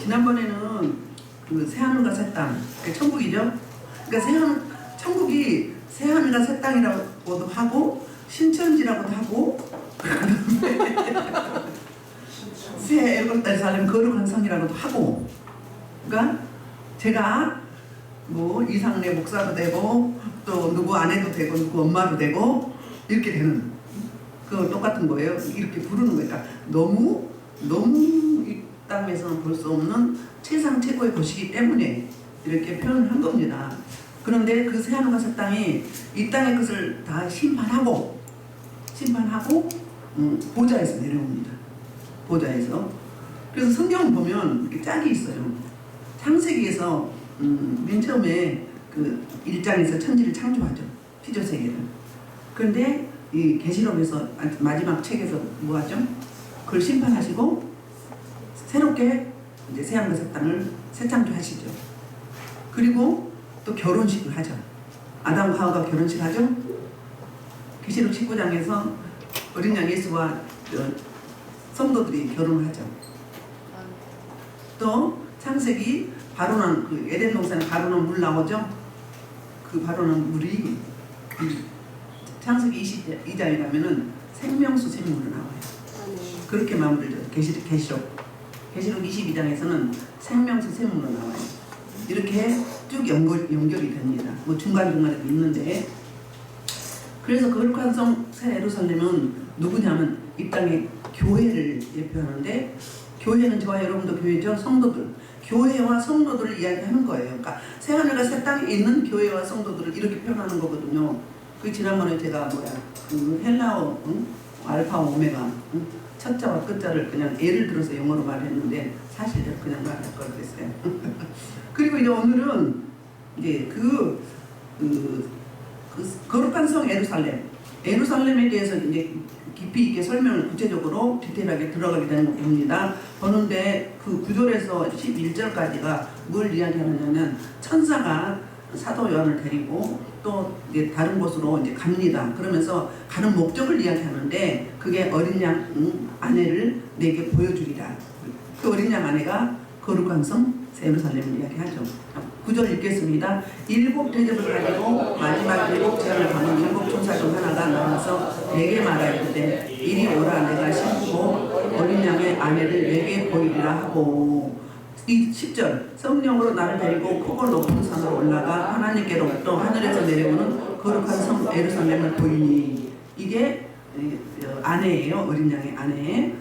지난번에는 그 새하늘과 새 땅, 천국이죠. 그러니까 천국이 새하늘과 새 땅이라고도 하고 신천지라고도 하고 새 예루살렘 거룩한 성이라고도 하고, 그러니까 제가 뭐 이상래 목사도 되고 또 누구 아내도 되고 누구 엄마도 되고 이렇게 되는 그 똑같은 거예요. 이렇게 부르는 거예요. 그러니까 너무 이 땅에서는 볼 수 없는 최상 최고의 것이기 때문에 이렇게 표현한 겁니다. 그런데 그 새하늘과 새 땅이 이 땅의 것을 다 심판하고 보좌에서 내려옵니다. 보좌에서. 그래서 성경을 보면 이렇게 짝이 있어요. 창세기에서 맨 처음에 그 1장에서 천지를 창조하죠. 피조세계를. 그런데 이 계시록에서 마지막 책에서 뭐 하죠? 그걸 심판하시고 새롭게 이제 새하늘과 새 땅을 새 창조하시죠. 그리고 또 결혼식을 하죠. 아담과 하와가 결혼식 하죠. 계시록 19장에서 어린 양 예수와 성도들이 결혼을 하죠. 또 창세기 바로난 그 에덴 동산에 바로난 물 나오죠. 그 바로난 물이 창세기 22장에 가면은 생명수 샘물로 나와요. 그렇게 마무리죠. 계시록 22장에서는 생명수 샘물로 나와요. 이렇게 쭉 연결이 됩니다. 뭐 중간중간에도 있는데, 그래서 거룩한 성 새 예루살렘은 누구냐면 이 땅의 교회를 예표하는데, 교회는 저와 여러분도 교회죠. 성도들. 교회와 성도들을 이야기하는 거예요. 그러니까 새하늘과 새 땅에 있는 교회와 성도들을 이렇게 표현하는 거거든요. 그 지난번에 제가 그 헬라어 알파 오메가 첫자와 끝자를 그냥 예를 들어서 영어로 말했는데 사실 그냥 말할 걸 그랬어요. 그리고 이제 오늘은 이제 그 거룩한 성 예루살렘에 대해서 이제 깊이 있게 설명을 구체적으로 디테일하게 들어가게 되는 겁니다. 보는데 그 9절에서 11절까지가 뭘 이야기하느냐면 천사가 사도 요한을 데리고 또 이제 다른 곳으로 이제 갑니다. 그러면서 가는 목적을 이야기하는데 그게 어린 양 아내를 내게 보여주리라. 그 어린 양 아내가 거룩한 성 예루살렘을 이야기하죠. 9절 읽겠습니다. 7 대접을 가지고 마지막 7 재앙을 받는 7 천사 중 하나가 나와서 내게 말하였되 이리 오라. 내가 신부고 어린 양의 아내를 내게 보이리라 하고, 이 10절 성령으로 나를 데리고 크고 높은 산으로 올라가 하나님께로부터 하늘에서 내려오는 거룩한 성 예루살렘을 보이니, 이게 아내예요. 어린 양의 아내,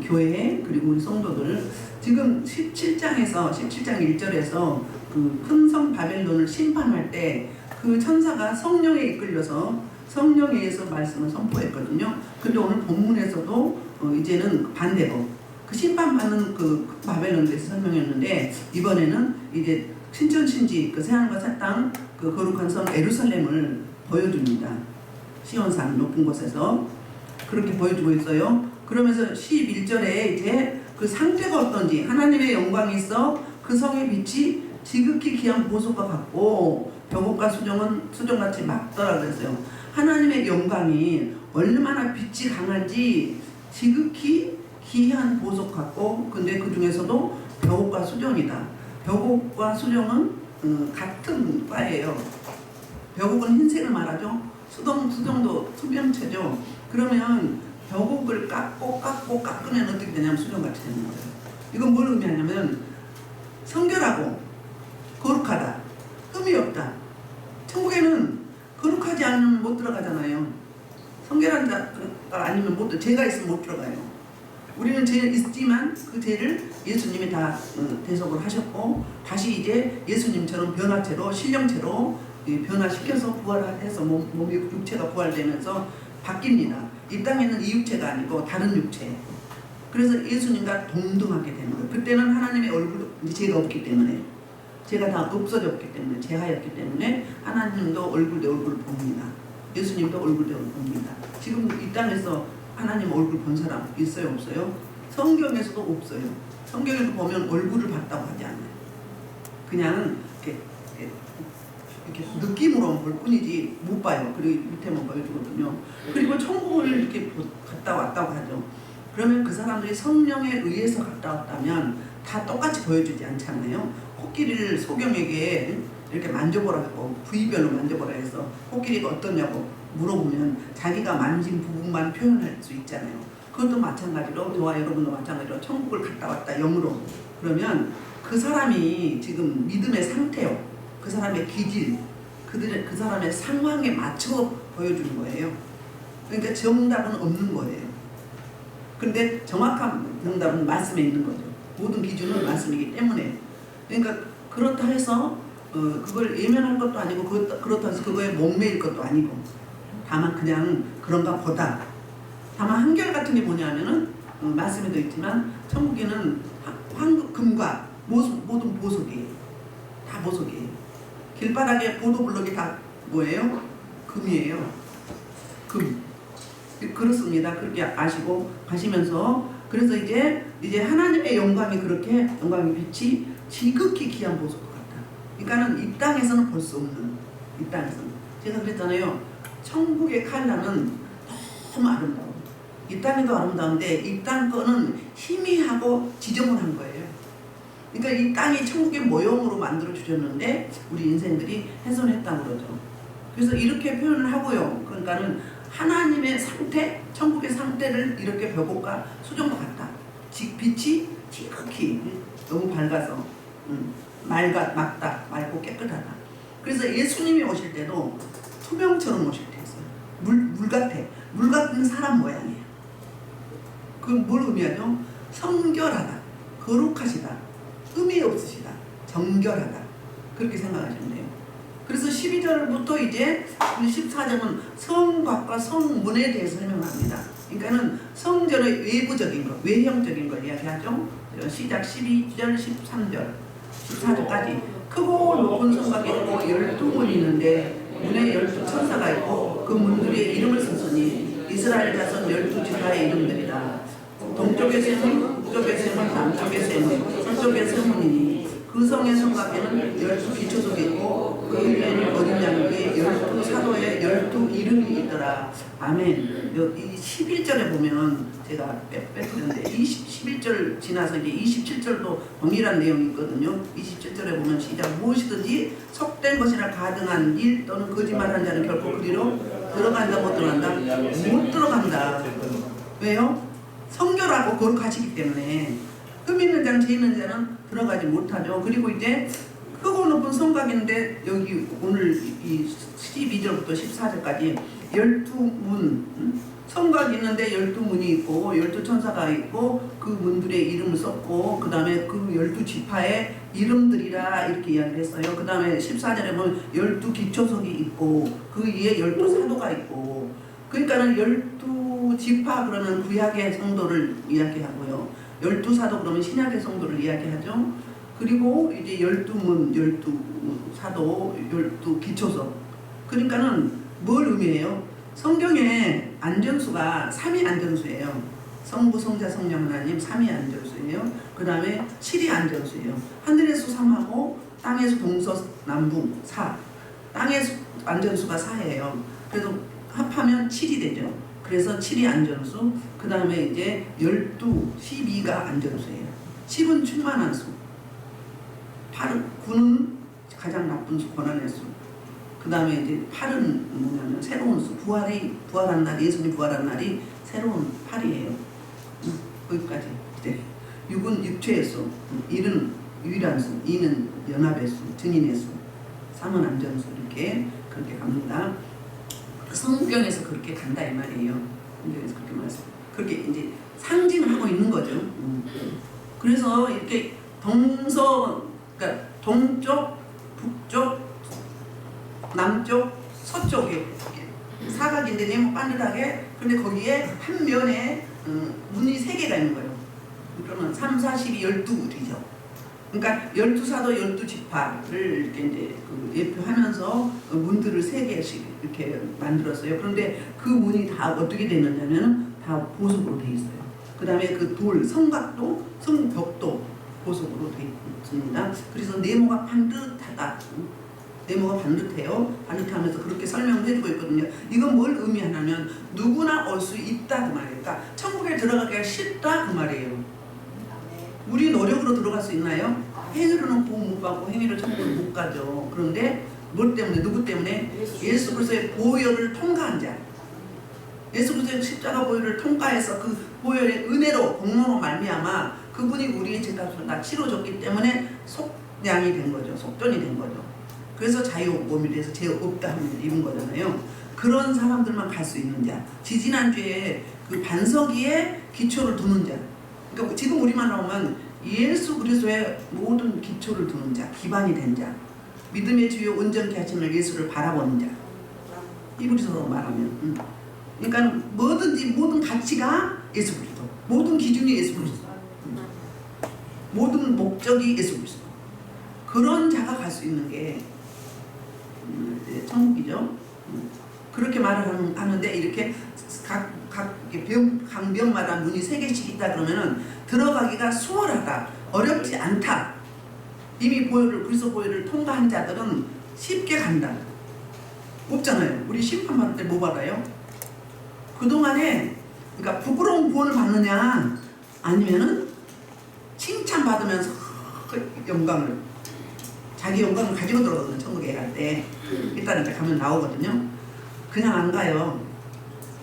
교회 그리고 우리 성도들. 지금 17장 1절에서 그 큰 성 바벨론을 심판할 때 그 천사가 성령에 이끌려서 성령에 의해서 말씀을 선포했거든요. 근데 오늘 본문에서도 이제는 반대로 그 심판받는 그 바벨론에 대해서 설명했는데, 이번에는 이제 신천신지 그 새하늘과 새 땅 그 거룩한 성 예루살렘을 보여줍니다. 시온산 높은 곳에서 그렇게 보여주고 있어요. 그러면서 11절에 이제 그 상태가 어떤지, 하나님의 영광이 있어 그 성의 빛이 지극히 귀한 보석과 같고 벽옥과 수정같이 맑더라 그랬어요. 하나님의 영광이 얼마나 빛이 강한지 지극히 귀한 보석 같고, 근데 그 중에서도 벽옥과 수정이다. 벽옥과 수정은 같은 과예요. 벽옥은 흰색을 말하죠. 수정도 수변체죠. 그러면 벽옥을 깎으면 어떻게 되냐면 수정같이 되는 거예요. 이건 뭘 의미하냐면 성결하고 거룩하다, 흠이 없다. 천국에는 거룩하지 않으면 못 들어가잖아요. 성결한 자가 아니면 죄가 있으면 못 들어가요. 우리는 죄 있지만 그 죄를 예수님이 다 대속을 하셨고 다시 이제 예수님처럼 변화체로 신령체로 변화시켜서 부활해서 몸의 육체가 부활되면서 바뀝니다. 이 땅에는 이 육체가 아니고 다른 육체. 그래서 예수님과 동등하게 되는 거예요. 그때는 하나님의 얼굴도 죄가 없기 때문에, 죄가 다 없어졌기 때문에, 죄하였기 때문에 하나님도 얼굴 대 얼굴 봅니다. 예수님도 얼굴 대 얼굴 봅니다. 지금 이 땅에서 하나님 얼굴 본 사람 있어요, 없어요? 성경에서도 없어요. 성경에도 보면 얼굴을 봤다고 하지 않아요. 그냥 이렇게 느낌으로 볼 뿐이지 못 봐요. 그리고 밑에만 보여주거든요. 그리고 천국을 이렇게 갔다 왔다고 하죠. 그러면 그 사람들이 성령에 의해서 갔다 왔다면 다 똑같이 보여주지 않잖아요. 코끼리를 소경에게 이렇게 만져보라고 부위별로 만져보라 해서 코끼리가 어떠냐고 물어보면 자기가 만진 부분만 표현할 수 있잖아요. 그것도 마찬가지로 저와 여러분도 마찬가지로 천국을 갔다 왔다 영으로 그러면 그 사람이 지금 믿음의 상태요. 그 사람의 기질 그 사람의 상황에 맞춰 보여주는 거예요. 그러니까 정답은 없는 거예요. 근데 정확한 정답은 말씀에 있는 거죠. 모든 기준은 말씀이기 때문에. 그러니까 그렇다 해서 그걸 예면할 것도 아니고 그렇다 해서 그거에 목매일 것도 아니고 다만 그냥 그런가 보다. 다만 한결같은 게 뭐냐면은 말씀에도 있지만 천국에는 금과 모든 보석이에요. 다 보석이에요. 길바닥에 보도블럭이 다 뭐예요? 금이에요. 금. 그렇습니다. 그렇게 아시고 가시면서 그래서 이제 하나님의 영광이 그렇게 영광의 빛이 지극히 귀한 보석 같다. 그러니까는 이 땅에서는 볼 수 없는 이 땅에서는 제가 그랬잖아요. 천국의 칼라는 너무 아름다워. 이 땅에도 아름다운데 이 땅 거는 희미하고 지저분한 거예요. 그러니까 이 땅이 천국의 모형으로 만들어 주셨는데 우리 인생들이 훼손했다고 그러죠. 그래서 이렇게 표현을 하고요. 그러니까는 하나님의 상태, 천국의 상태를 이렇게 벽옥과 수정과 같다. 빛이 지극히 너무 밝아서 맑고 깨끗하다. 그래서 예수님이 오실 때도 투명처럼 오실 때 했어요. 물 같아. 물 같은 사람 모양이에요. 그건 뭘 의미하죠? 성결하다, 거룩하시다, 흠이 없으시다, 정결하다. 그렇게 생각하시면 돼요. 그래서 12절부터 이제 14절은 성곽과 성문에 대해서 설명합니다. 그러니까는 성전의 외부적인 것, 외형적인 걸 이야기하죠. 시작 12절, 13절, 14절까지 크고 높은 성곽이 있고 12문이 있는데 문에 12천사가 있고 그 문들의 이름을 썼으니 이스라엘 자손 12지파의 이름들이다. 동쪽의 세문, 북쪽의 세문, 남쪽의 세문, 서쪽의 세문이니 그 성의 성곽에는 12기초석이 있고 그 위에는 어딨냐면 12사도의 12이름이 있더라. 아멘. 이 11절에 보면 제가 뺐는데 11절 지나서 이제 27절도 동일한 내용이 있거든요. 27절에 보면 시작 무엇이든지 속된 것이나 가증한 일 또는 거짓말한 자는 결코 그리로 들어간다 못 들어간다? 못 들어간다. 왜요? 성결하고 거룩하시기 때문에 흠 있는 자는 죄 있는 자는 들어가지 못하죠. 그리고 이제 크고 높은 성곽인데 여기 오늘 이 12절부터 14절까지 12문 성곽이 있는데 12문이 있고 12천사가 있고 그 문들의 이름을 썼고 그 다음에 그 12지파의 이름들이라 이렇게 이야기를 했어요. 그 다음에 14절에 보면 12기초석이 있고 그 위에 12사도가 있고 그러니까는 12지파 그러면 구약의 성도를 이야기하고요. 12사도 그러면 신약의 성도를 이야기하죠. 그리고 이제 12문, 12사도, 12기초석. 그러니까는 뭘 의미해요? 성경에 안전수가 3위 안전수예요. 성부, 성자, 성령 하나님 3위 안전수예요. 그 다음에 7위 안전수예요. 하늘에서 3하고 땅에서 동서남북 4. 땅에서 안전수가 4예요. 그래서 합하면 7이 되죠. 그래서 7이 안전수, 그 다음에 이제 12, 12가 안전수예요. 10은 충만한 수, 9는 가장 나쁜 수, 고난의 수, 그 다음에 이제 8은 뭐냐면 새로운 수, 부활한 날, 예수님 부활한 날이 새로운 8이에요. 거기까지. 네. 6은 육체의 수, 1은 유일한 수, 2는 연합의 수, 증인의 수, 3은 안전수, 이렇게 그렇게 갑니다. 성경에서 그렇게 간다 이 말이에요. 성경에서 그렇게 말씀. 그렇게 이제 상징을 하고 있는 거죠. 그래서 이렇게 그러니까 동쪽, 북쪽, 남쪽, 서쪽에 사각인데 네모 반듯하게 근데 거기에 한 면에 문이 3개가 있는 거예요. 그러면 3, 4, 12, 12이죠. 그러니까 12사도 12지파를 이렇게 이제 예표하면서 문들을 3개씩 이렇게 만들었어요. 그런데 그 문이 다 어떻게 되느냐면 다 보석으로 되어 있어요. 그 다음에 그 돌, 성곽도, 성벽도 보석으로 되어 있습니다. 그래서 네모가 반듯하다. 네모가 반듯해요. 반듯하면서 그렇게 설명을 해주고 있거든요. 이건 뭘 의미하냐면 누구나 올 수 있다 그 말이에요. 그러니까 천국에 들어가기가 쉽다 그 말이에요. 우리 노력으로 들어갈 수 있나요? 행위로는 구원 못 받고 행위로 천국을 못 가죠. 그런데 뭘 때문에? 누구 때문에? 예수 그리스도의 보혈을 통과한 자. 예수 그리스도의 십자가 보혈을 통과해서 그 보혈의 은혜로 공로로 말미암아 그분이 우리의 죄값을 다 치러줬기 때문에 속량이 된 거죠. 속전이 된 거죠. 그래서 자유몸이 돼서 죄 없다함을 입은 거잖아요. 그런 사람들만 갈 수 있는 자. 지지난주에 그 반석위에 기초를 두는 자. 그러니까 지금 우리만 나오면 예수 그리스도의 모든 기초를 두는 자, 기반이 된 자. 믿음의 주요 온전케 하시는 예수를 바라보는 자. 이브리서로 말하면. 그러니까 뭐든지 모든 가치가 예수 그리스도, 모든 기준이 예수 그리스도, 모든 목적이 예수 그리스도. 그런 자가 갈 수 있는 게 천국이죠. 그렇게 말을 하는데 이렇게 각 강병마다 문이 3개씩 있다 그러면은 들어가기가 수월하다, 어렵지 않다. 이미 그리스도 보혈을 통과한 자들은 쉽게 간다. 없잖아요. 우리 심판받을 때 뭐 받아요? 그동안에 그러니까 부끄러운 구원을 받느냐 아니면은 칭찬받으면서 영광을 자기 영광을 가지고 들어가거든요. 천국에 갈 때 일단 이제 가면 나오거든요. 그냥 안 가요.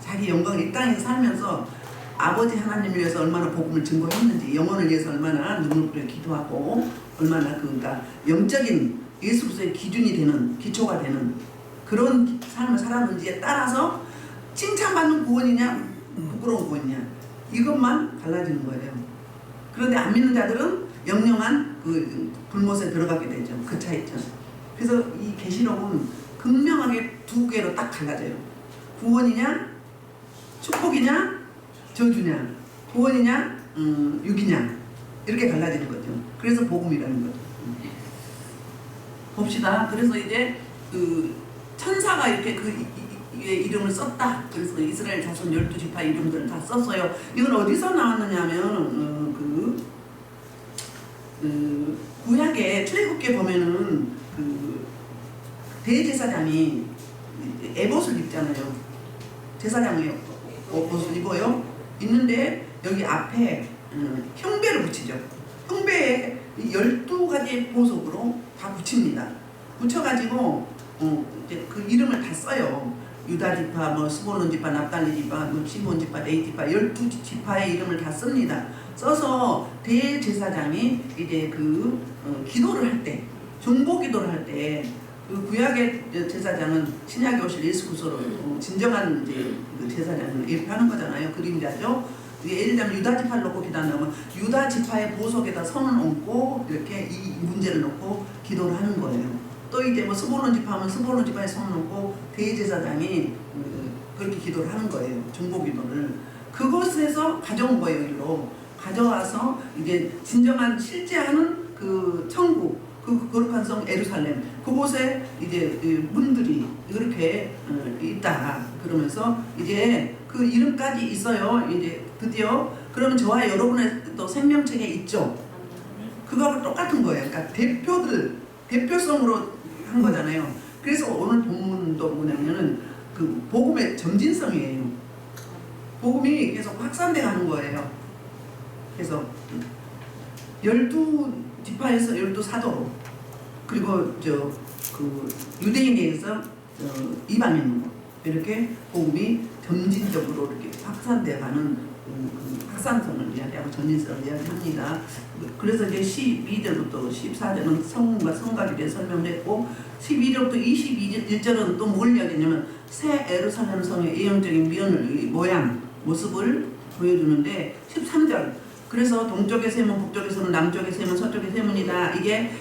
자기 영광을 이 땅에서 살면서 아버지 하나님을 위해서 얼마나 복음을 증거했는지, 영혼을 위해서 얼마나 눈물 뿌려 기도하고 얼마나 그러니까 영적인 예수 그리스도의 기준이 되는, 기초가 되는 그런 삶을 살았는지에 따라서 칭찬받는 구원이냐 부끄러운 구원이냐 이것만 달라지는 거예요. 그런데 안 믿는 자들은 영영한 그 불못에 들어가게 되죠. 그 차이점. 그래서 이 계시록은 극명하게 2개로 딱 갈라져요. 구원이냐 축복이냐 저주냐, 구원이냐 육이냐 이렇게 갈라지는 거죠. 그래서 복음이라는 거죠. 봅시다. 그래서 이제 그 천사가 이렇게 이름을 썼다. 그래서 이스라엘 자손 12지파 이름들을 다 썼어요. 이건 어디서 나왔느냐 하면 구약에 출애굽기에 보면은 그 대제사장이 에봇을 입잖아요. 제사장이 옷을 입어요. 있는데 여기 앞에 형배를 붙이죠. 형배에 12가지 보석으로 다 붙입니다. 붙여가지고 이제 그 이름을 다 써요. 유다 지파, 뭐 스볼론 지파, 납달리 지파, 뭐 시몬 지파, 레위 지파 12지파의 이름을 다 씁니다. 써서 대제사장이 이제 기도를 할 때, 중보 기도를 할 때 그 구약의 제사장은 신약에 오실 예수 그리스도로 진정한 이제 그 제사장을 예표하는 거잖아요. 그림자죠. 예를 들면 유다 지파를 놓고 기도한다면 유다 지파의 보석에다 손을 얹고 이렇게 이 문제를 놓고 기도를 하는 거예요. 또 이제 뭐 스볼론 지파하면 스볼론 지파에 손을 얹고 대제사장이 그렇게 기도를 하는 거예요. 중보 기도를. 그곳에서 가져온 거예요. 여기로 가져와서 이제 진정한 실제하는 그 천국, 그 거룩한 성 예루살렘 그곳에 이제 문들이 이렇게 있다. 그러면서 이제 그 이름까지 있어요. 이제 드디어 그러면 저와 여러분의 또 생명책에 있죠. 그거하고 똑같은 거예요. 그러니까 대표성으로 한 거잖아요. 그래서 오늘 본문도 뭐냐면은 그 복음의 점진성이에요. 복음이 계속 확산돼 가는 거예요. 그래서 12지파에서 12사도로 그리고 그 유대인에서 이방인 이렇게 복음이 점진적으로 이렇게 확산돼 가는 확산성을 이야기하고 전진성을 이야기합니다. 그래서 이제 12절부터 14절은 성문과 성곽에 대해 설명을 했고 12절부터 21절은 또 뭘 이야기하냐면 새 예루살렘 성의 예형적인 모습을 보여주는데 13절 그래서 동쪽의 세문, 북쪽의 세문, 남쪽의 세문, 서쪽의 세문이다. 이게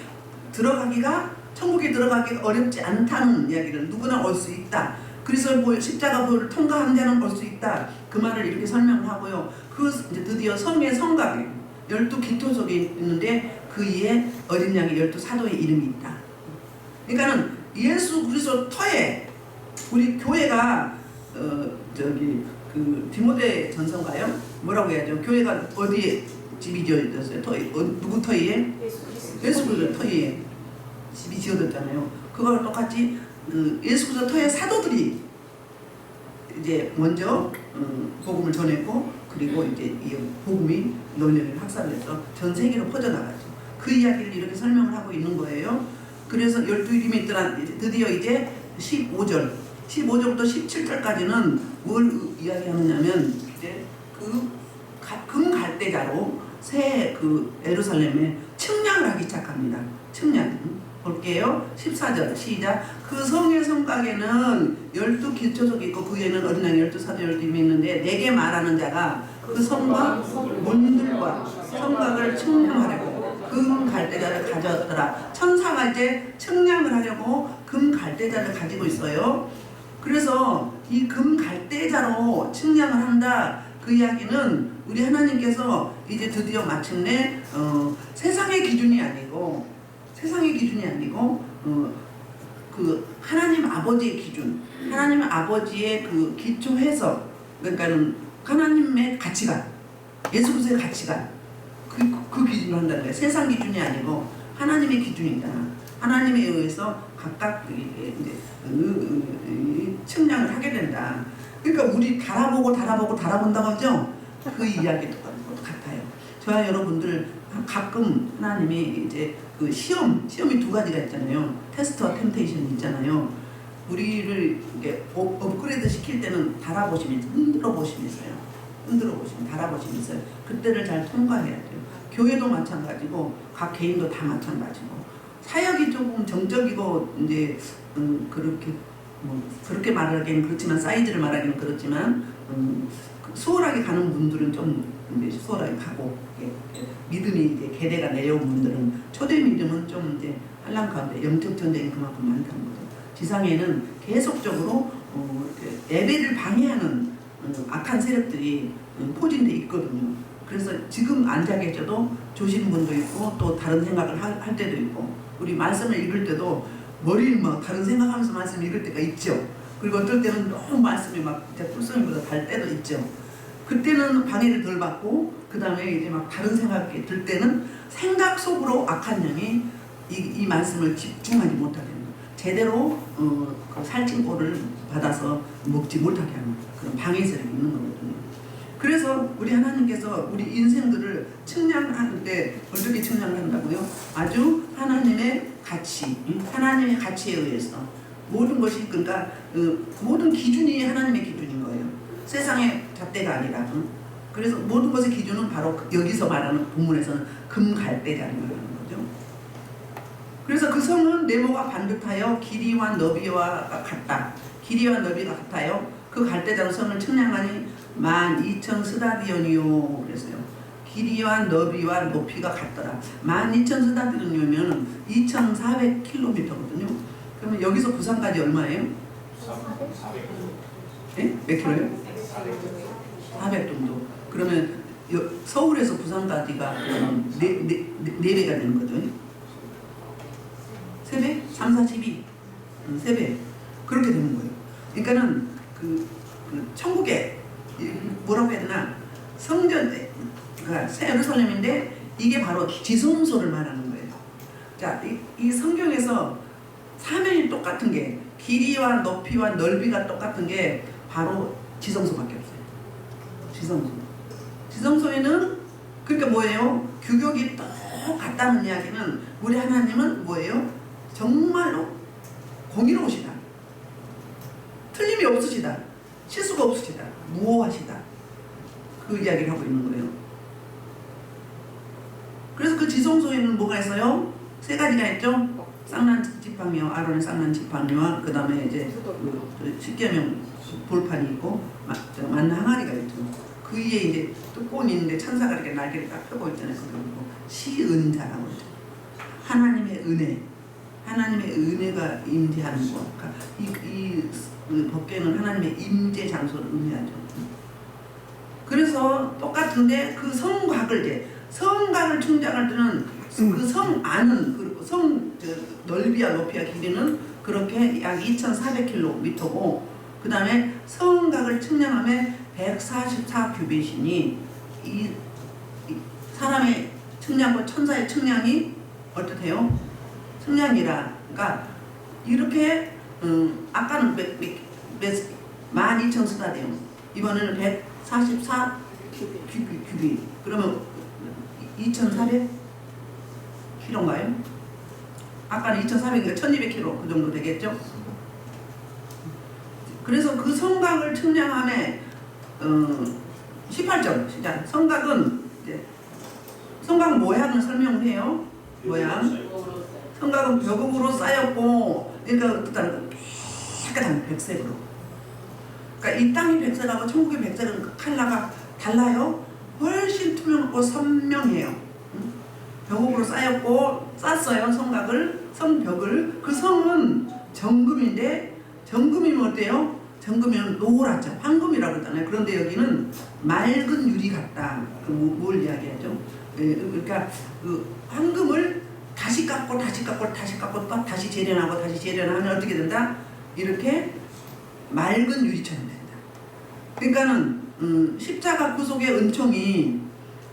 천국에 들어가기가 어렵지 않다는 이야기를 누구나 올 수 있다. 그래서 십자가 보혈을 통과한 자는 올 수 있다. 그 말을 이렇게 설명을 하고요. 이제 드디어 성의 성곽에 12기토석이 있는데 그 위에 어린 양의 12사도의 이름이 있다. 그러니까는 예수 그리스도 터에 우리 교회가 디모데 전서인가요? 뭐라고 해야죠? 교회가 어디에 집이 지어졌어요? 누구 터위에? 예수 그리스도 터위에 집이 지어졌잖아요. 그거랑 똑같이 예수 그리스도 터의 사도들이 이제 먼저 복음을 전했고 그리고 이제 이 복음이 논리를 확산해서 전 세계로 퍼져나가죠. 그 이야기를 이렇게 설명을 하고 있는 거예요. 그래서 12이름이 드디어 이제 15절부터 17절까지는 뭘 이야기하느냐면 이제 금 갈대자로 새 예루살렘에 측량을 하기 시작합니다. 측량. 볼게요. 14절 시작. 그 성의 성곽에는 12기초석이 있고 그 위에는 어린 양 12사도 12이 있는데 내게 말하는 자가 그 성과 문들과 성곽을 측량하려고 금 갈대자를 가져왔더라. 천사가 이제 측량을 하려고 금 갈대자를 가지고 있어요. 그래서 이 금 갈대자로 측량을 한다. 그 이야기는 우리 하나님께서 이제 드디어 마침내 세상의 기준이 아니고 그 하나님 아버지의 기준, 하나님 아버지의 그 기초해서, 그러니까는 하나님의 가치관, 예수 그리스도의 가치관, 그 기준을 한다는 거예요. 세상 기준이 아니고 하나님의 기준이다. 하나님에 의해서 각각 이제 측량을 하게 된다. 그러니까 우리 달아본다고 하죠. 그 이야기도 같아요. 저와 여러분들 가끔 하나님이 이제 그 시험이 두 가지가 있잖아요. 테스트와 템테이션이 있잖아요. 우리를 이게 업그레이드 시킬 때는 달아보시면서 흔들어 보시면서요. 달아보시면서요. 그때를 잘 통과해야 돼요. 교회도 마찬가지고 각 개인도 다 마찬가지고 사역이 조금 정적이고 이제 그렇게 말하기는 그렇지만 사이즈를 말하기는 그렇지만 수월하게 가는 분들은 좀 이제 수월하게 가고 믿음이 이제 계대가 내려온 분들은 초대 믿음은 좀 이제 한란 가운데 영적 전쟁이 그만큼 많다는 거죠. 지상에는 계속적으로 예배를 방해하는 악한 세력들이 포진돼 있거든요. 그래서 지금 앉아 계셔도 조시는 분도 있고 또 다른 생각을 할 때도 있고 우리 말씀을 읽을 때도 머리를 막 다른 생각하면서 말씀 읽을 때가 있죠. 그리고 어떨 때는 너무 말씀이 막 진짜 뿔성이보다 달 때도 있죠. 그때는 방해를 덜 받고 그 다음에 이제 막 다른 생각이 들 때는 생각 속으로 악한 영이 이 말씀을 집중하지 못하게 하는 거예요. 제대로 그 살찐꼴을 받아서 먹지 못하게 하는 그런 방해 세력이 있는 거거든요. 그래서 우리 하나님께서 우리 인생들을 측량하는데 어떻게 측량을 한다고요? 아주 하나님의 가치, 하나님의 가치에 의해서 모든 것이 그러니까 모든 기준이 하나님의 기준인 거예요. 세상의 잣대가 아니라. 그래서 모든 것의 기준은 바로 여기서 말하는 본문에서는 금갈대자는 걸 하는 거죠. 그래서 그 성은 네모가 반듯하여 길이와 너비와 같다. 길이와 너비가 같아요. 그 갈대자로 성을 측량하니 12,000스다디온이요. 그랬어요. 길이와 너비와 높이가 같더라. 12,000스다디온이면 2,400km거든요. 그러면 여기서 부산까지 얼마예요? 400km. 네? 몇 킬로예요? 400 정도. 그러면 서울에서 부산까지가 4배가 되는 거죠. 3배? 3, 4, 12. 3배. 그렇게 되는 거예요. 그러니까는 그 천국에 뭐라고 해야 되나 성전 그러니까 새 예루살렘인데 이게 바로 지성소를 말하는 거예요. 자, 이 성경에서 사면이 똑같은 게 길이와 높이와 넓이가 똑같은 게 바로 지성소밖에 없어요. 지성소에는 그러니까 뭐예요? 규격이 똑같다는 이야기는 우리 하나님은 뭐예요? 정말로 공의로우시다. 틀림이 없으시다. 실수가 없으시다. 무호하시다. 그 이야기를 하고 있는 거예요. 그래서 그 지성소에는 뭐가 있어요? 3가지가 있죠. 쌍난 지팡이와 아론의 쌍난 지팡이와 그 다음에 이제 십계명 돌판이 있고 만나 항아리가 있죠. 그 위에 이제 뚜껑이 있는데 천사가 이렇게 날개를 딱 펴고 있잖아요. 그리고 시은자라고 하죠. 하나님의 은혜가 임재하는 것. 그러니까 이 법궤는 하나님의 임재 장소를 의미하죠. 그래서 똑같은데 그 성곽을 충장할 때는 그 성 안은 그 성 넓이와 높이와 길이는 그렇게 약 2,400km고 그 다음에 성곽을 측량하면 144 규빗이니 이 사람의 측량과 천사의 측량이 어떻대요? 측량이라 그러니까 이렇게 아까는 12,000스타디움 이번에는 144 규비. 그러면 2,400 킬로인가요? 아까는 2,400이니까 1,200 킬로 그 정도 되겠죠? 그래서 그 성곽을 측량함에 18점 시작. 성곽은 이제 성곽 모양을 설명해요. 모양. 성곽은 벽옥으로 쌓였고, 그러니까 일단 깨끗한 백색으로. 그러니까 이 땅의 백색하고 천국의 백색은 그 컬러가 달라요. 훨씬 투명하고 선명해요. 벽옥으로 쌓였고 쌌어요. 성곽을, 성벽을. 그 성은 정금인데 정금이면 어때요? 정금이면 노랗죠. 황금이라고 했잖아요. 그런데 여기는 맑은 유리 같다. 뭘 이야기하죠? 그러니까 그 황금을 다시 깎고 다시 깎고 다시 깎고 또 다시 재련하고 다시 재련하면 어떻게 된다? 이렇게 맑은 유리처럼 된다. 그러니까는 십자가 구속의 은총이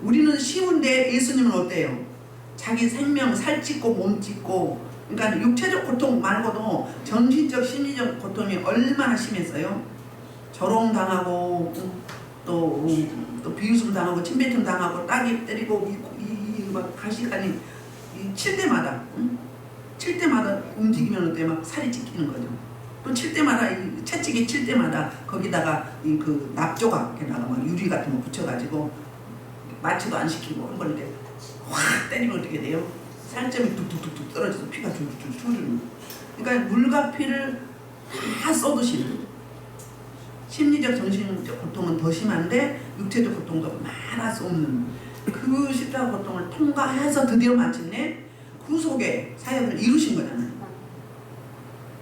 우리는 쉬운데 예수님은 어때요? 자기 생명 살찌고 몸찌고, 그러니까 육체적 고통 말고도 정신적 심리적 고통이 얼마나 심했어요? 조롱당하고 또 비웃음 당하고 침뱉음 당하고 따기 때리고 막 가시가니 칠 때마다 칠 때마다 움직이면 어때? 막 살이 찢기는 거죠. 또 칠 때마다 채찍이 칠 때마다 거기다가 그 납조각에다가 막 유리 같은 거 붙여가지고 마취도 안 시키고 한 번 이렇게 확 때리면 어떻게 돼요? 살점이 뚝뚝뚝뚝 떨어져서 피가 줄줄 흐르는. 그러니까 물과 피를 다 쏟으시는. 심리적 정신적 고통은 더 심한데 육체적 고통도 말할 수 없는 그 십자가 고통을 통과해서 드디어 마침내 구속의 사역을 이루신 거잖아요.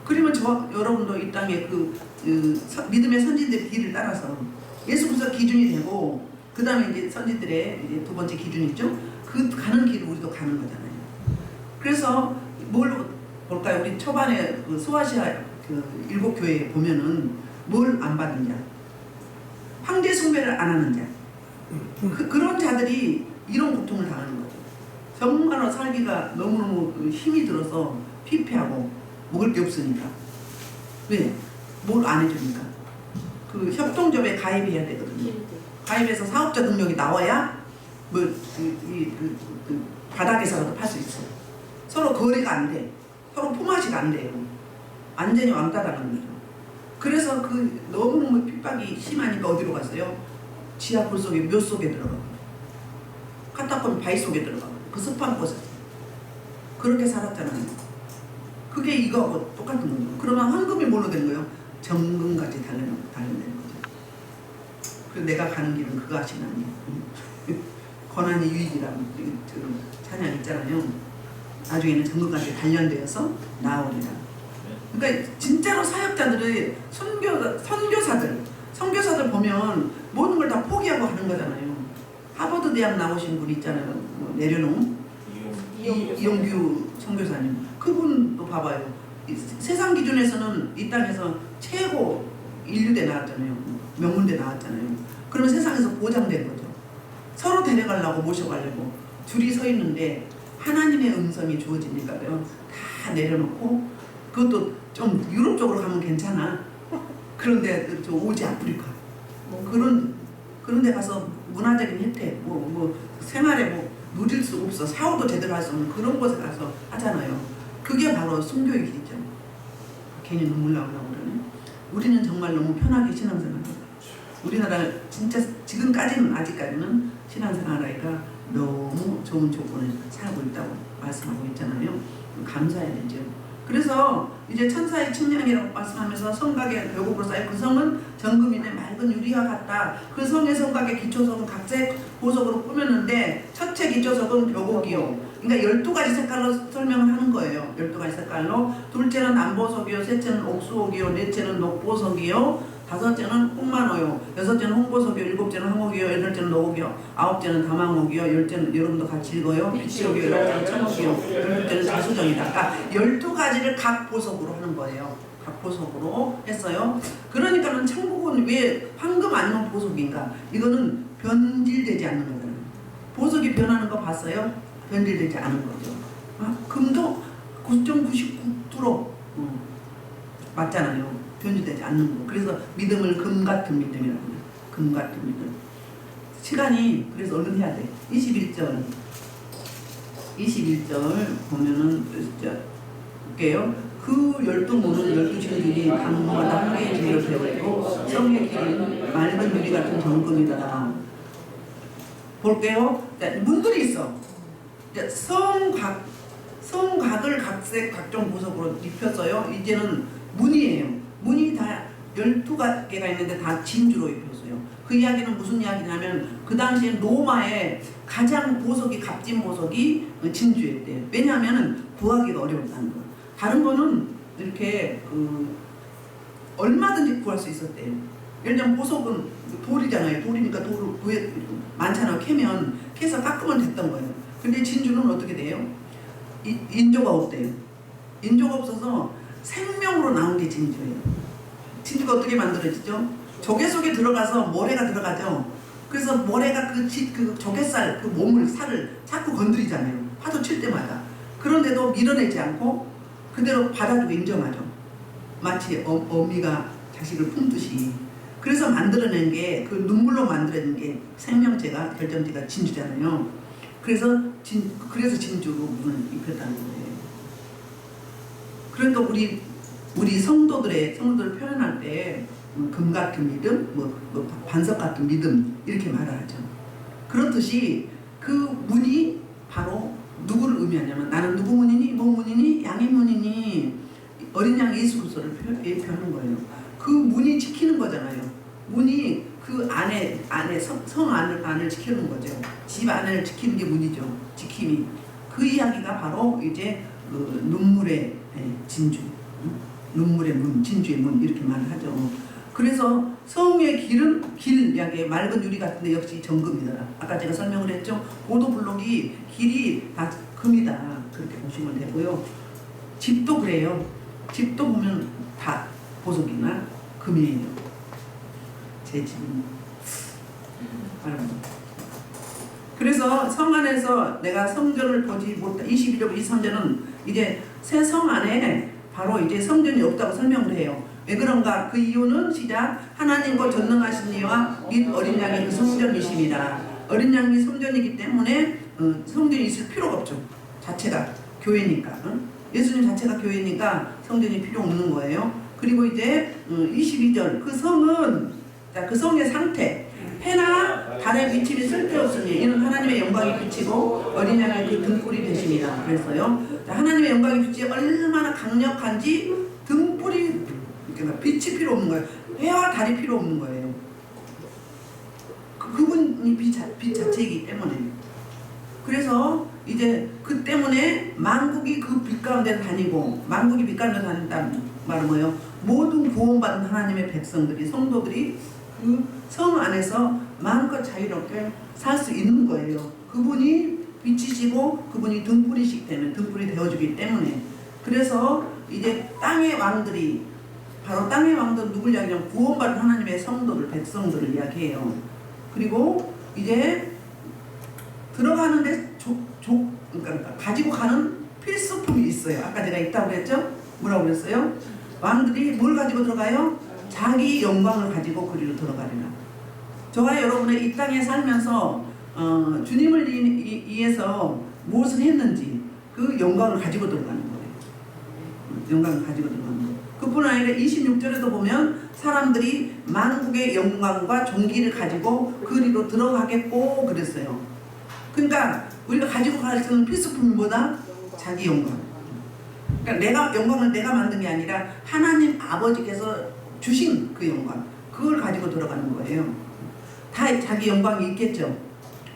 그러면 여러분도 이 땅에 믿음의 선진들의 길을 따라서 예수 그리스도 기준이 되고, 그 다음에 이제 선진들의 이제 두 번째 기준이죠. 그 가는 길을 우리도 가는 거잖아요. 그래서 뭘 볼까요? 우리 초반에 그 소아시아 그 일곱 교회에 보면은 뭘 안 받는 자, 황제 숭배를 안 하는 자, 그런 자들이 이런 고통을 당하는 거죠. 정말로 살기가 너무너무 힘이 들어서 피폐하고 먹을 게 없으니까. 왜? 뭘 안 해줍니까? 그 협동조합에 가입해야 되거든요. 가입해서 사업자 등록이 나와야 바닥에서라도 팔 수 있어. 서로 거래가 안 돼. 서로 품앗이가 안 돼요. 완전히 왕따당하는 거죠. 그래서 그 너무너무 핍박이 심하니까 어디로 갔어요? 지하 굴 속에 묘 속에 들어가고, 카타콤 바위 속에 들어가고, 그 습한 곳에 그렇게 살았잖아요. 그게 이거하고 똑같은 거죠. 그러면 황금이 뭘로 된 거예요? 정금같이 단련되는 거죠. 그래서 내가 가는 길은 그거 하시나니 권한이 유익이라는 찬양 있잖아요. 나중에는 정금같이 단련되어서 나오리라. 그러니까 진짜로 사역자들의 선교사들 보면 모든 걸 다 포기하고 가는 거잖아요. 하버드 대학 나오신 분 있잖아요. 내려놓은 이용규 선교사님. 그분도 봐봐요. 세상 기준에서는 이 땅에서 최고 인류대 나왔잖아요. 명문대 나왔잖아요. 그러면 세상에서 보장된 거죠. 서로 데려가려고 모셔가려고 둘이 서 있는데 하나님의 음성이 주어지니까요. 다 내려놓고, 그것도 좀 유럽 쪽으로 가면 괜찮아. 그런데 저 오지 아프리카 그런 데 가서 문화적인 혜택 생활에 누릴 수 없어. 샤워도 제대로 할 수 없는 그런 곳에 가서 하잖아요. 그게 바로 순교의 길이죠. 괜히 눈물 나오려고 그러네. 우리는 정말 너무 편하게 신앙생활합니다. 우리나라 진짜 지금까지는 아직까지는 신앙생활하기가 너무 좋은 조건을 살고 있다고 말씀하고 있잖아요. 감사해야 되죠. 그래서 이제 천사의 측량이라고 말씀하면서 성곽의 벽옥으로 쌓인 그 성은 정금인의 맑은 유리와 같다. 그 성의 성곽의 기초석은 각색 보석으로 꾸몄는데 첫째 기초석은 벽옥이요. 그러니까 12가지 색깔로 설명을 하는 거예요. 12가지 색깔로. 둘째는 남보석이요, 셋째는 옥수옥이요, 넷째는 녹보석이요, 다섯째는 홍만호요, 여섯째는 홍보석이요, 일곱째는 황옥이요, 여덟째는 노옥이요, 아홉째는 다망옥이요, 열째는 여러분도 같이 읽어요. 빛이옥이요, 열째는 청옥이요, 열둘째는 자수정이다. 그러니까 12가지를 각 보석으로 하는 거예요. 각 보석으로 했어요. 그러니까는 천국은 왜 황금 아니면 보석인가? 이거는 변질되지 않는 거잖아요. 보석이 변하는 거 봤어요? 변질되지 않은 거죠. 금도 9.99% 맞잖아요. 변질되지 않는 거. 그래서 믿음을 금 같은 믿음이라고 해요. 금 같은 믿음. 시간이 그래서 얼른 해야 돼. 21절 보면은 볼게요. 그 12문은 12진들이 강마다 하나의 진리로 되어 있고 성의 길은 맑은 유리 같은 정금이다. 볼게요. 자, 문들이 있어. 자, 성각을 각색 각종 보석으로 입혔어요. 이제는 문이에요. 문이 다 12개가 있는데 다 진주로 입혔어요. 그 이야기는 무슨 이야기냐면 그 당시에 로마의 가장 보석이 값진 보석이 진주였대요. 왜냐하면 구하기가 어려웠다는 거예요. 다른 거는 이렇게 얼마든지 구할 수 있었대요. 예를 들면 보석은 돌이잖아요. 돌이니까 돌을 많잖아요. 캐서 깎으면 됐던 거예요. 근데 진주는 어떻게 돼요? 인조가 없대요. 인조가 없어서 생명으로 나온 게 진주예요. 진주가 어떻게 만들어지죠? 조개 속에 들어가서 모래가 들어가죠. 그래서 모래가 그 조개살, 그 몸을, 살을 자꾸 건드리잖아요. 파도 칠 때마다. 그런데도 밀어내지 않고 그대로 받아주고 인정하죠. 마치 어미가 자식을 품듯이. 그래서 만들어낸 게, 그 눈물로 만들어낸 게 생명체가, 결정체가 진주잖아요. 그래서 진주로 문을 입혔다는 거예요. 그러니까 우리 성도들을 표현할 때 금 같은 믿음, 반석 같은 믿음 이렇게 말을 하죠. 그렇듯이 그 문이 바로 누구를 의미하냐면 나는 누구 문이니, 뭐 문이니, 양의 문이니 어린 양 예수 그리스도를 표현하는 거예요. 그 문이 지키는 거잖아요. 문이 그 성 안을 지키는 거죠. 집 안을 지키는 게 문이죠. 지킴이. 그 이야기가 바로 이제 눈물의 진주, 눈물의 문, 진주의 문 이렇게 말을 하죠. 그래서 성의 길 이야기에 맑은 유리 같은데 역시 정금이다. 아까 제가 설명을 했죠. 보도블록이 길이 다 금이다. 그렇게 보시면 되고요. 집도 그래요. 집도 보면 다 보석이나 금이에요. 제 집은. 그래서 성 안에서 내가 성전을 보지 못한 22절 23절은 이제 새 성 안에 바로 이제 성전이 없다고 설명을 해요. 왜 그런가? 그 이유는 시작 하나님과 전능하신 이와 및 어린 양이 그 성전이십니다. 어린 양이 성전이기 때문에 성전이 있을 필요가 없죠. 자체가 교회니까. 예수님 자체가 교회니까 성전이 필요 없는 거예요. 그리고 이제 22절 그 성의 상태 해나 달의 비침이 쓸데없으니 이는 하나님의 영광이 비치고 어린 양의 그 등불이 되십니다. 그래서요. 하나님의 영광이 비치 얼마나 강력한지 등불이 그러니까 빛이 필요 없는 거예요. 해와 달이 필요 없는 거예요. 그분이 빛 자체이기 때문에. 그래서 이제 그 때문에 만국이 그 빛 가운데 다니고 만국이 빛 가운데 다닌다는 말은 뭐예요? 모든 구원받은 하나님의 백성들이 성도들이 그 성 안에서 마음껏 자유롭게 살 수 있는 거예요. 그분이 빛이시고 그분이 등불이시기 때문에 등불이 되어주기 때문에. 그래서 이제 땅의 왕들이 바로 땅의 왕들 누굴 이야기하냐면 구원받은 하나님의 성도들, 백성들을 이야기해요. 그리고 이제 들어가는데 그러니까 가지고 가는 필수품이 있어요. 아까 제가 있다고 그랬죠? 뭐라고 그랬어요? 왕들이 뭘 가지고 들어가요? 자기 영광을 가지고 그리로 들어가리라. 저와 여러분의 이 땅에 살면서 주님을 위해서 무엇을 했는지 그 영광을 가지고 들어가는 거예요. 영광을 가지고 들어가는 거예요. 그뿐 아니라 26절에도 보면 사람들이 만국의 영광과 존귀를 가지고 그리로 들어가겠고 그랬어요. 그러니까 우리가 가지고 갈 수 있는 필수품이 뭐다? 자기 영광. 그러니까 영광을 내가 만든 게 아니라 하나님 아버지께서 주신 그 영광, 그걸 가지고 들어가는 거예요. 다 자기 영광이 있겠죠.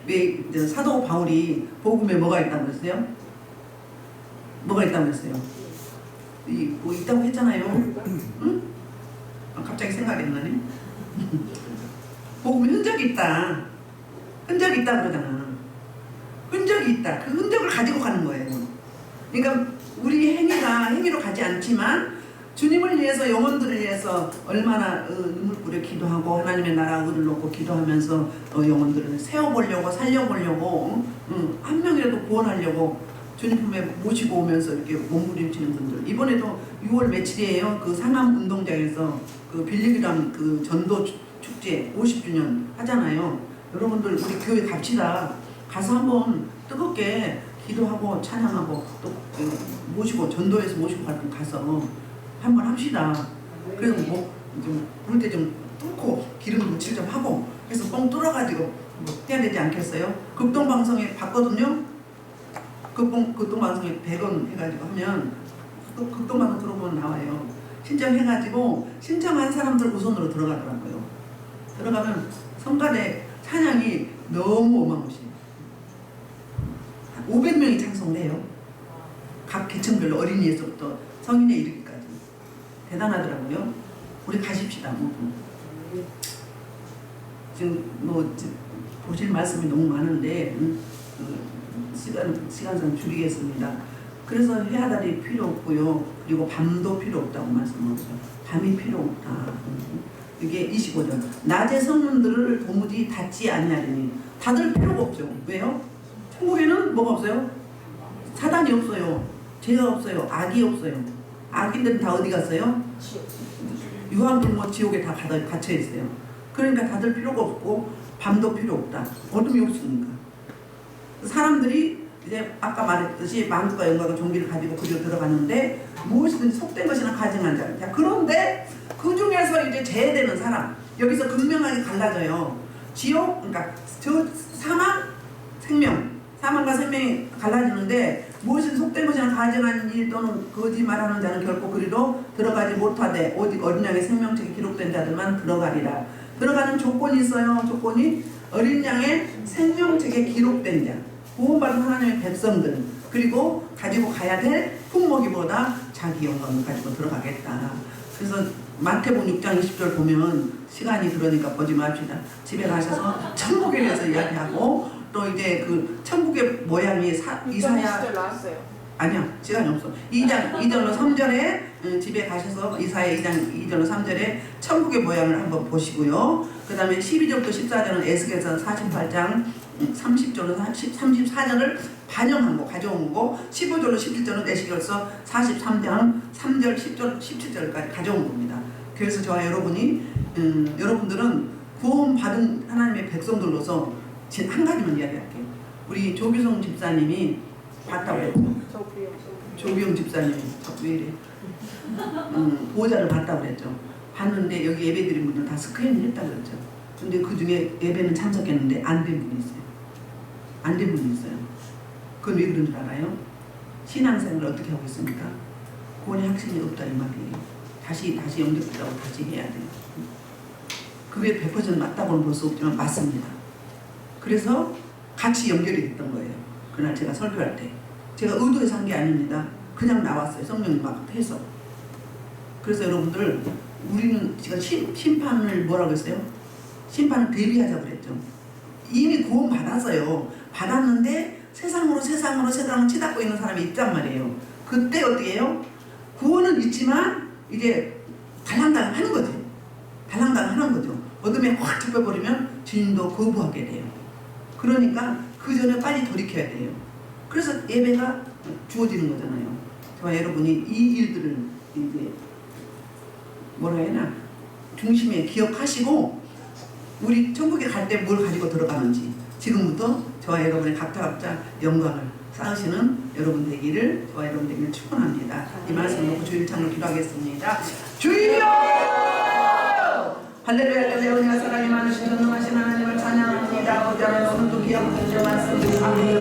왜 사도 바울이 복음에 뭐가 있다고 그랬어요? 뭐가 있다고 그랬어요? 뭐 있다고 했잖아요. 응? 갑자기 생각이 안 나네. 복음에 흔적이 있다. 흔적이 있다 그러잖아. 흔적이 있다. 그 흔적을 가지고 가는 거예요. 그러니까 우리 행위로 가지 않지만 주님을 위해서, 영혼들을 위해서 얼마나 눈물 뿌려 기도하고 하나님의 나라 의를 놓고 기도하면서 영혼들을 세워보려고, 살려보려고, 한 명이라도 구원하려고 주님 품에 모시고 오면서 이렇게 몸부림치는 분들. 이번에도 6월 며칠이에요. 그 상암 운동장에서 그 빌리그람 그 전도 축제 50주년 하잖아요. 여러분들 우리 교회 갑시다. 가서 한번 뜨겁게 기도하고 찬양하고 또 모시고 전도해서 모시고 가서 한번 합시다. 그래서 뭐 좀 그럴 때 좀 뚫고 기름 묻힐 좀 하고 해서 뻥 뚫어가지고 뭐 해야 되지 않겠어요? 극동방송에 봤거든요. 극동방송에 100원 해가지고 하면 극동방송 들어보면 나와요. 신청해가지고 신청한 사람들 우선으로 들어가더라고요. 들어가면 성가대 찬양이 너무 어마무시해요. 500명이 찬송을 해요. 각 계층별로 어린이에서부터 성인에 이르기까지. 대단하더라고요. 우리 가십시다. 지금 뭐 보실 말씀이 너무 많은데 시간상 줄이겠습니다. 그래서 해아달이 필요 없고요. 그리고 밤도 필요 없다고 말씀하셨어요. 밤이 필요 없다. 이게 25절. 낮의 성문들을 도무지 닫지 아니하리니. 닫을 필요가 없죠. 왜요? 천국에는 뭐가 없어요? 사단이 없어요. 죄가 없어요. 악이 없어요. 악인들은 다 어디 갔어요? 유황들 뭐 지옥에 다 갇혀 있어요. 그러니까 닫을 필요가 없고 밤도 필요 없다. 어둠이 없으니까. 사람들이 이제 아까 말했듯이 만국과 영광과 존귀를 가지고 그리로 들어갔는데 무엇이든지 속된 것이나 가증한 자. 자, 그런데 그 중에서 이제 제외되는 사람, 여기서 극명하게 갈라져요. 지옥, 그러니까 저 사망, 생명, 사망과 생명이 갈라지는데 무엇이든 속된 것이나 가증한 일 또는 거짓말하는 자는 결코 그리로 들어가지 못하되 오직 어린 양의 생명책에 기록된 자들만 들어가리라. 들어가는 조건이 있어요. 조건이 어린 양의 생명책에 기록된 자, 구원받은 하나님의 백성들, 그리고 가지고 가야 될 품목이보다 자기 영광을 가지고 들어가겠다. 그래서 마태복음 6장 20절 보면 시간이 그러니까 보지 맙시다. 집에 가셔서 천국에 대해서 이야기하고 또 이제 그 천국의 모양이 이사야 나왔어요. 아니야 시간이 없어. 2절로 3절에 집에 가셔서 이사야 2장 2절로 3절에 천국의 모양을 한번 보시고요. 그 다음에 12절부터 14절은 에스겔서 48장 30절로 34절을 반영한 거 가져온 거고 15절로 17절은 에스겔서 43장 3절 10절 17절까지 가져온 겁니다. 그래서 저와 여러분들은 구원받은 하나님의 백성들로서 한 가지만 이야기할게요. 우리 조규성 집사님이 봤다고 그랬죠. 조규영 집사님이 왜 이래? 보호자를 봤다고 그랬죠. 봤는데 여기 예배 드린 분들 다 스크린을 했다고 그랬죠. 근데 그 중에 예배는 참석했는데 안 된 분이 있어요. 안 된 분이 있어요. 그건 왜 그런 줄 알아요? 신앙생활을 어떻게 하고 있습니까? 구원의 확신이 없다 이 말이에요. 다시 연결되라고 다시 해야 돼요. 그게 100% 맞다고는 볼 수 없지만 맞습니다. 그래서 같이 연결이 됐던 거예요. 그날 제가 설교할 때. 제가 의도해서 한 게 아닙니다. 그냥 나왔어요. 성령님 막 해서. 그래서 여러분들 우리는 지금 심판을 뭐라고 했어요? 심판을 대비하자고 그랬죠. 이미 구원 받았어요. 받았는데 세상으로 치닫고 있는 사람이 있단 말이에요. 그때 어떻게 해요? 구원은 있지만 이제 달랑달랑 하는 거지. 달랑달랑 하는 거죠. 어둠에 확 잡혀버리면 주님도 거부하게 돼요. 그러니까 그 전에 빨리 돌이켜야 돼요. 그래서 예배가 주어지는 거잖아요. 저와 여러분이 이 일들을 이제 뭐라 해야 하나 중심에 기억하시고 우리 천국에 갈 때 뭘 가지고 들어가는지 지금부터 저와 여러분의 각자 영광을 쌓으시는 여러분 되기를 저와 여러분 되기를 축원합니다. 이 말씀 놓고 주일창을 기도하겠습니다. 주여! 할렐루야 할렐루야 은혜와 사랑이 많으신 전능하신 하나님을 찬양합니다. 오자는 오늘도 귀한 말씀